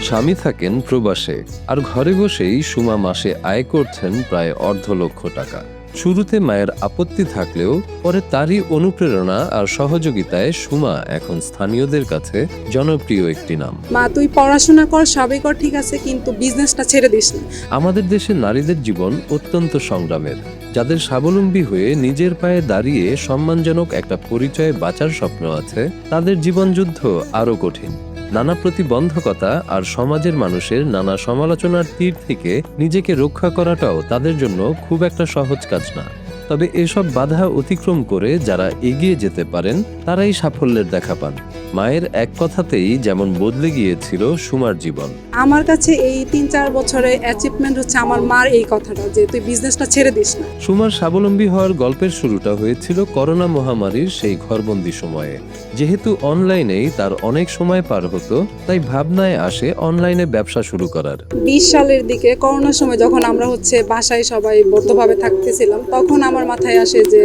স্বামী থাকেন প্রবাসে, আর ঘরে বসেই সুমা মাসে আয় করছেন প্রায় $250,000 শুরুতে মায়ের আপত্তি থাকলেও পরে তারই অনুপ্রেরণা আর সহযোগিতায় সুমা এখন স্থানীয়দের কাছে জনপ্রিয় একটি নাম। মা তুই পড়াশোনা কর, সবই কর, ঠিক আছে, কিন্তু বিজনেসটা ছেড়ে দিস না। আমাদের দেশের নারীদের জীবন অত্যন্ত সংগ্রামের। যাদের স্বাবলম্বী হয়ে নিজের পায়ে দাঁড়িয়ে সম্মানজনক একটা পরিচয়ে বাঁচার স্বপ্ন আছে, তাদের জীবনযুদ্ধ আরও কঠিন। নানা প্রতিবন্ধকতা আর সমাজের মানুষের নানা সমালোচনার তীর থেকে নিজেকে রক্ষা করাটাও তাদের জন্য খুব একটা সহজ কাজ না। তবে এসব বাধা অতিক্রম করে যারা এগিয়ে যেতে পারেন তারাই সাফল্যের দেখা পান। মায়ের এক কথাতেই যেমন বদলে গিয়েছিল সুমার জীবন। আমার কাছে এই 3-4 বছরের অ্যাচিভমেন্ট হচ্ছে আমার মার এই কথাটা, যে তুই বিজনেসটা ছেড়ে দিস না। সুমার স্বাবলম্বী হওয়ার গল্পের শুরুটা হয়েছিল করোনা মহামারীর সেই ঘরবন্দি সময়ে। যেহেতু অনলাইনেই তার অনেক সময় পার হতো, তাই ভাবনায় আসে অনলাইনে ব্যবসা শুরু করার। 20 সালের দিকে করোনার সময় যখন আমরা বাসায় সবাই বদ্ধভাবে থাকতেছিলাম, তখন আমার মাথায় আসে যে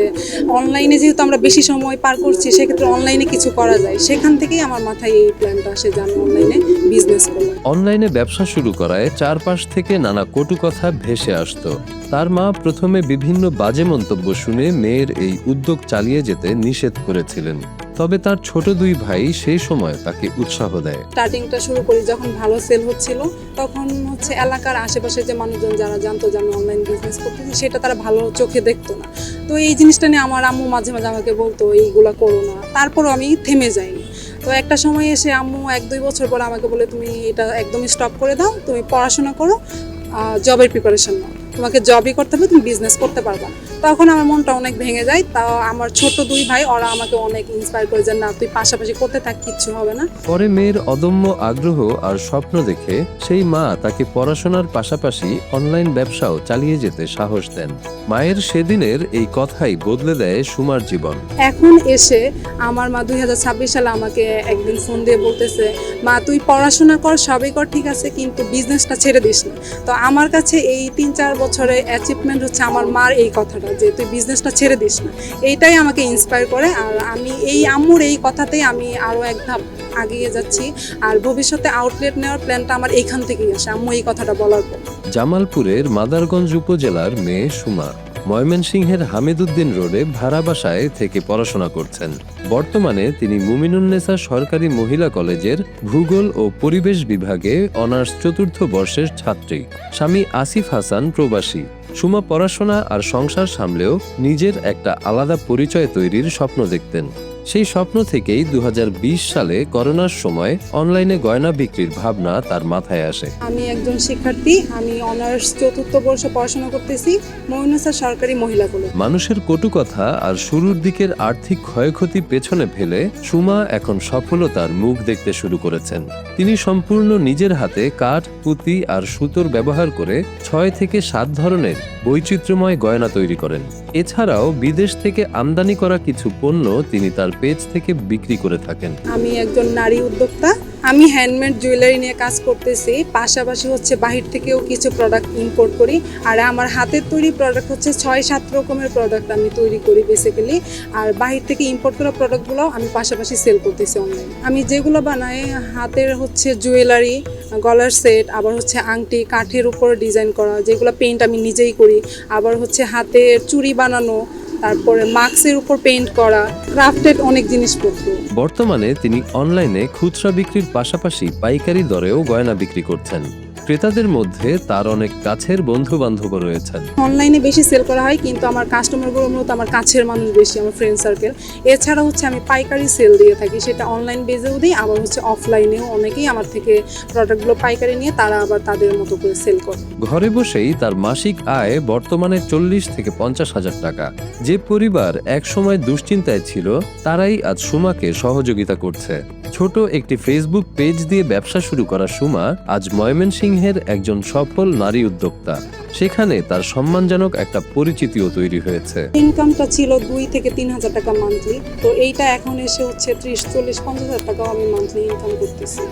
অনলাইনে যেহেতু আমরা বেশি সময় পার করছি, সেক্ষেত্রে অনলাইনে কিছু করা যায়। সেখান থেকেই আমার মাথায় এই প্ল্যানটা আসে যে আমি অনলাইনে বিজনেস করব। অনলাইনে ব্যবসা শুরু করায় চারপাশ থেকে নানা কটু কথা ভেসে আসতো। তার মা প্রথমে বিভিন্ন বাজে মন্তব্য শুনে মেয়ের এই উদ্যোগ চালিয়ে যেতে নিষেধ করেছিলেন। তবে তার ছোট 2 ভাই সেই সময় তাকে উৎসাহ দেয়। স্টার্টিংটা শুরু করি যখন ভালো সেল হচ্ছিল, তখন এলাকার আশেপাশে যে মানুষজন যারা জানতো যে আমি অনলাইন বিজনেস করতেছি, সেটা তারা ভালো চোখে দেখতো না। তো এই জিনিসটা নিয়ে আমার আম্মু মাঝে মাঝে আমাকে বলতো এইগুলা করো না, তারপরও আমি থেমে যাইনি। তো একটা সময় এসে আম্মু 1-2 বছর পর আমাকে বলে, তুমি এটা একদমই স্টপ করে দাও, তুমি পড়াশোনা করো, জবের প্রিপারেশন নাও, তোমাকে জবই করতে হবে, তুমি বিজনেস করতে পারবা না। তখন আমার মনটা অনেক ভেঙে যায়। তাও আমার ছোট 2 ভাই, ওরা আমাকে অনেক ইন্সপায়ার করে যে না, তুই পাশাপাশি করতে থাক, কিচ্ছু হবে না। পরে মেয়ের অদম্য আগ্রহ আর স্বপ্ন দেখে সেই মা তাকে পড়াশোনার পাশাপাশি অনলাইন ব্যবসাও চালিয়ে যেতে সাহস দেন। মায়ের সেদিনের এই কথাই বদলে দেয় সুমার জীবন। এখন এসে আমার মা 2026 সালে আমাকে একদিন ফোন দিয়ে বলতেছে, মা তুই পড়াশোনা কর, সবই কর, ঠিক আছে, কিন্তু বিজনেসটা ছেড়ে দিস না। তো আমার কাছে এই 3-4 বছরের অ্যাচিভমেন্ট হচ্ছে আমার মার এই কথাটা, যে তুই বিজনেসটা ছেড়ে দিস না। এইটাই আমাকে ইন্সপায়ার করে। আর আমি এই আম্মুর এই কথাতেই আমি আরও এক ধাপ এগিয়ে যাচ্ছি। আর ভবিষ্যতে আউটলেট নেওয়ার প্ল্যানটা আমার এইখান থেকেই আসে, আম্মু এই কথাটা বলার পর। জামালপুরের মাদারগঞ্জ উপজেলার মেয়ে সুমা ময়মনসিংহের হামিদুদ্দিন রোডে ভাড়া বাসায় থেকে পড়াশোনা করছেন। বর্তমানে তিনি মুমিনুন্নেসা সরকারি মহিলা কলেজের ভূগোল ও পরিবেশ বিভাগে অনার্স 4র্থ বর্ষের ছাত্রী। স্বামী আসিফ হাসান প্রবাসী। সুমা পড়াশোনা আর সংসার সামলেও নিজের একটা আলাদা পরিচয় তৈরির স্বপ্ন দেখতেন। সেই স্বপ্ন থেকেই 2020 সালে করোনার সময় অনলাইনে গয়না বিক্রির ভাবনা তার মাথায় আসে। আমি একজন শিক্ষার্থী, আমি অনার্স 4র্থ বর্ষে পড়াশোনা করতেছি মুমিনুন্নেসা সরকারি মহিলা কলেজ। মানুষের কটু কথা আর শুরুর দিকের আর্থিক ক্ষয়ক্ষতি পেছনে ফেলে সুমা এখন সফলতার মুখ দেখতে শুরু করেছেন। তিনি সম্পূর্ণ নিজের হাতে কাঠ, পুঁতি আর সুতোর ব্যবহার করে 6 থেকে 7 ধরনের বৈচিত্র্যময় গয়না তৈরি করেন। এছাড়াও বিদেশ থেকে আমদানি করা কিছু পণ্য তিনি তার পেজ থেকে বিক্রি করে থাকেন। আমি একজন নারী উদ্যোক্তা। আমি হ্যান্ডমেড জুয়েলারি নিয়ে কাজ করতেছি, পাশাপাশি বাহির থেকেও কিছু প্রোডাক্ট ইম্পোর্ট করি। আর আমার হাতের তৈরি প্রোডাক্ট 6-7 রকমের প্রোডাক্ট আমি তৈরি করি বেসিক্যালি। আর বাহির থেকে ইম্পোর্ট করা প্রোডাক্টগুলো আমি পাশাপাশি সেল করতেছি অনলাইনে। আমি যেগুলো বানাই হাতের জুয়েলারি, গলার সেট, আবার আংটি, কাঠের উপর ডিজাইন করা, যেগুলো পেইন্ট আমি নিজেই করি। আবার হাতের চুড়ি বানানো, তারপরে মাস্কের উপর পেইন্ট করা, ক্রাফটেড অনেক জিনিসপত্র। বর্তমানে তিনি অনলাইনে খুচরা বিক্রির পাশাপাশি পাইকারি দরেও গয়না বিক্রি করছেন। ক্রেতাদের মধ্যে তার অনেক কাছের বন্ধু বান্ধব রয়েছেন। অনলাইনে বেশি সেল করা হয়, কিন্তু আমার কাস্টমারগুলো মূলত আমার কাছের মানুষ বেশি, আমার ফ্রেন্ড সার্কেল। এছাড়া আমি পাইকারি সেল দিয়ে থাকি, সেটা অনলাইন বেজেও দিই, আবার অফলাইনেও অনেকেই আমার থেকে প্রোডাক্টগুলো পাইকারি নিয়ে তারা আবার তাদের মতো করে সেল করে। ঘরে বসেই তার মাসিক আয় বর্তমানে 40 থেকে 50 হাজার টাকা। যে পরিবার একসময় দুশ্চিন্তায় ছিল, তারাই আজ সুমাকে সহযোগিতা করছে। ছোট একটি ফেসবুক পেজ দিয়ে ব্যবসা শুরু করা সুমা আজ ময়মনসিংহের একজন সফল নারী উদ্যোক্তা। সেখানে তার সম্মানজনক একটা পরিচিতিও তৈরি হয়েছে। ইনকামটা ছিল 2 থেকে 3 হাজার টাকা মান্থলি, তো এইটা এখন এসে 30-40-50 হাজার টাকাও আমি মান্থলি ইনকাম করতেছি।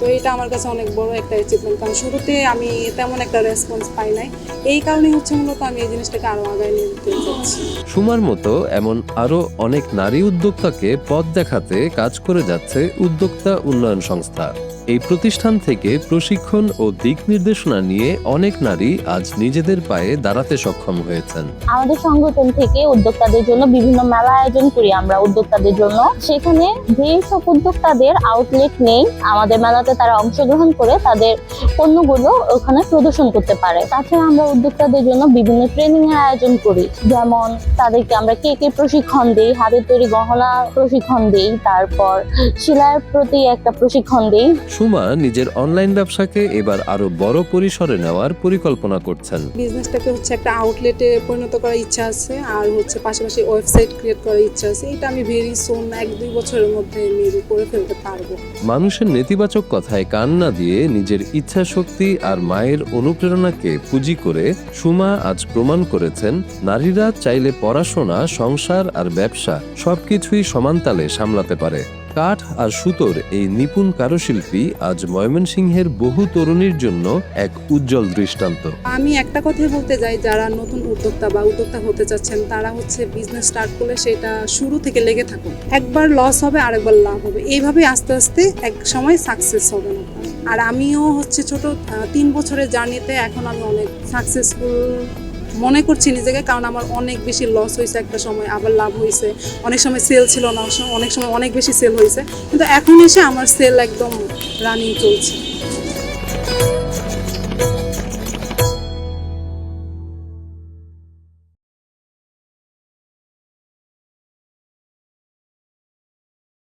তো এটা আমার কাছে অনেক বড় একটা অ্যাচিভমেন্ট, কারণ শুরুতে আমি তেমন একটা রেসপন্স পাই নাই। এই কারণে মূলত আমি এই জিনিসটাকে আরো আগায় নিয়ে যেতে চাচ্ছি। সুমার মতো এমন আরো অনেক নারী উদ্যোক্তাকে পথ দেখাতে কাজ করে যাচ্ছে উদ্যোক্তা উন্নয়ন সংস্থা। এই প্রতিষ্ঠান থেকে প্রশিক্ষণ ও দিক নির্দেশনা নিয়ে অনেক নারী আজ নিজেদের পায়ে দাঁড়াতে সক্ষম হয়েছেন। আমাদের সংগঠন থেকে উদ্যোক্তাদের জন্য বিভিন্ন মেলা আয়োজন করি আমরা উদ্যোক্তাদের জন্য। সেখানে যেসব উদ্যোক্তাদের আউটলেট নেই, আমাদের মেলাতে তারা অংশগ্রহণ করে তাদের পণ্যগুলো ওখানে প্রদর্শন করতে পারে। তাছাড়া আমরা উদ্যোক্তাদের জন্য বিভিন্ন ট্রেনিং এর আয়োজন করি, যেমন তাদেরকে আমরা কেকের প্রশিক্ষণ দিই, হাতের তৈরি গহনা প্রশিক্ষণ দিই, তারপর সেলাইয়ের প্রতি একটা প্রশিক্ষণ দিই। সুমা নিজের অনলাইন ব্যবসাকে এবার আরো বড় পরিসরে নেওয়ার পরিকল্পনা করছেন। বিজনেসটাকে হচ্ছে একটা আউটলেটে পরিণত করার ইচ্ছা আছে, আর হচ্ছে পাশাপাশি ওয়েবসাইট ক্রিয়েট করার ইচ্ছা আছে। এটা আমি ভেরি সুন 1-2 বছরের মধ্যে মেবি করে ফেলতে পারবো। মানুষের নেতিবাচক কথায় কান না দিয়ে নিজের ইচ্ছা শক্তি আর মায়ের অনুপ্রেরণাকে পুঁজি করে সুমা আজ প্রমাণ করেছেন নারীরা চাইলে পড়াশোনা, সংসার আর ব্যবসা সবকিছুই সমানতালে সামলাতে পারে। কাঠ আর সুতোর এই নিপুণ কারুশিল্পী আজ ময়মনসিংহের বহু তরুণীর জন্য এক উজ্জ্বল দৃষ্টান্ত। আমি একটা কথাই বলতে যাই, যারা নতুন উদ্যোক্তা বা উদ্যোক্তা হতে চাচ্ছেন তারা হচ্ছে বিজনেস স্টার্ট করলে সেটা শুরু থেকে লেগে থাকুন। একবার লস হবে, আরেকবার লাভ হবে, এইভাবে আস্তে আস্তে এক সময় সাকসেস হবে না। আর আমিও হচ্ছে ছোট 3 বছরের জার্নিতে এখন আমি অনেক সাকসেসফুল মনে করছি নিজেকে, কারণ আমার অনেক বেশি লস হয়েছে একটা সময়, আবার লাভ হয়েছে। অনেক সময় সেল ছিল না, অনেক সময় অনেক বেশি সেল হয়েছে, কিন্তু এখন এসে আমার সেল একদম রানিং চলছে।